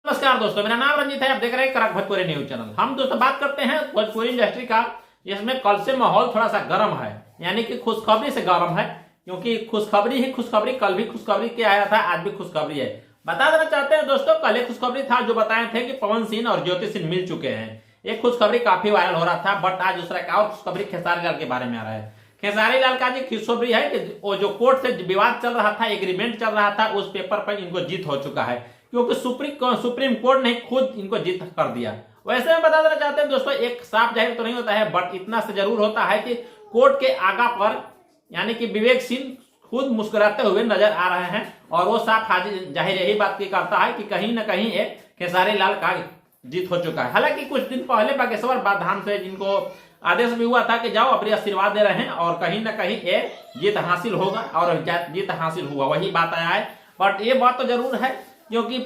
नमस्कार दोस्तों, मेरा नाम रंजीत है। आप देख रहे हैं कड़क भोजपुरी न्यूज चैनल। हम दोस्तों बात करते हैं भोजपुरी इंडस्ट्री का, जिसमें कल से माहौल थोड़ा सा गर्म है, यानी कि खुशखबरी से गर्म है, क्योंकि खुशखबरी ही खुशखबरी। कल भी खुशखबरी के आया था, आज भी खुशखबरी है। बता देना चाहते हैं दोस्तों, कल एक खुशखबरी था जो बताए थे कि पवन सिंह और ज्योति सिंह मिल चुके हैं। एक खुशखबरी काफी वायरल हो रहा था, बट आज दूसरा एक और खुशखबरी खेसारी लाल के बारे में आ रहा है। खेसारी लाल का जी खुशखबरी है कि वो जो कोर्ट से विवाद चल रहा था, एग्रीमेंट चल रहा था, उस पेपर पर इनको जीत हो चुका है, क्योंकि सुप्रीम कोर्ट ने खुद इनको जीत कर दिया। वैसे में बता देना चाहते हैं दोस्तों, एक साफ जाहिर तो नहीं होता है, बट इतना से जरूर होता है कि कोर्ट के आगा पर यानी कि विवेक सिंह खुद मुस्कुराते हुए नजर आ रहे हैं, और वो साफ जाहिर यही बात की करता है कि कहीं ना कहीं एक खेसारी लाल का जीत हो चुका है। हालांकि कुछ दिन पहले बागेश्वर बाधाम से जिनको आदेश भी हुआ था कि जाओ अपनी आशीर्वाद दे रहे हैं, और कहीं ना कहीं ये जीत हासिल होगा, और जीत हासिल हुआ, वही बात आया है। बट ये बात तो जरूर है, क्योंकि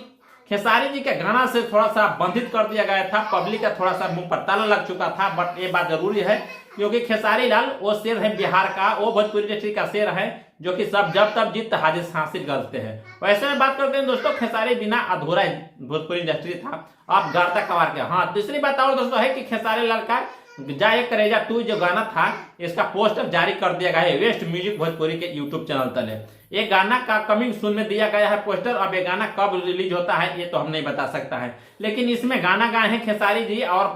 खेसारी जी के गाना से थोड़ा सा बंधित कर दिया गया था, पब्लिक का थोड़ा सा मुंह पर ताला लग चुका था। बट ये बात जरूरी है, क्योंकि खेसारी लाल वो शेर है बिहार का, वो भोजपुरी इंडस्ट्री का शेर है, जो कि सब जब तब जीत हासिल करते हैं। वैसे में बात करते हैं दोस्तों, खेसारी बिना अधूरा भोजपुरी इंडस्ट्री था, अब गारता कवार के। हाँ, तीसरी बात और दोस्तों है कि खेसारी लाल का जा एक करेजा 2 जो गाना था, इसका पोस्टर जारी कर दिया गया है वेस्ट म्यूजिक भोजपुरी के यूट्यूब चैनल तले। ये गाना का कमिंग सून में दिया गया है पोस्टर। अब ये गाना कब रिलीज होता है ये तो हम नहीं बता सकता है, लेकिन इसमें गाना गाए हैं खेसारी जी, और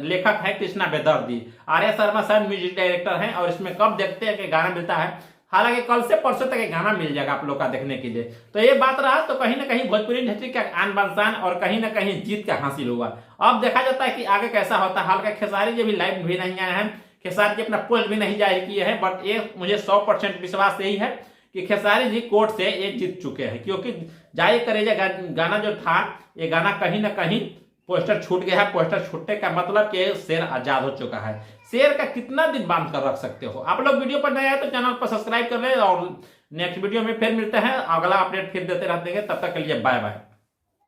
लेखक है कृष्णा बेदर्जी। आर्या शर्मा शायद म्यूजिक डायरेक्टर हैं, और इसमें कब देखते हैं कि गाना मिलता है। हालांकि कल से परसों तक ये गाना मिल जाएगा आप लोग का देखने के लिए। तो ये बात रहा, तो कहीं ना कहीं भोजपुरी इंडस्ट्री का आन बान शान और कहीं ना कहीं जीत का हासिल हुआ। अब देखा जाता है कि आगे कैसा होता है। हालांकि खेसारी जी भी लाइव भी नहीं आए हैं, खेसारी जी अपना पोस्ट भी नहीं जाहिर किए हैं, बट ये मुझे 100% विश्वास यही है कि खेसारी जी कोर्ट से ये जीत चुके हैं, क्योंकि जाए करेजा गाना जो था, ये गाना कहीं ना कहीं पोस्टर छूट गया है। पोस्टर छूटने का मतलब कि शेर आजाद हो चुका है। शेर का कितना दिन बांध कर रख सकते हो आप लोग। वीडियो पर नए आए तो चैनल पर सब्सक्राइब कर ले, और नेक्स्ट वीडियो में फिर मिलते हैं। अगला अपडेट फिर देते रहते हैं, तब तक के लिए बाय बाय।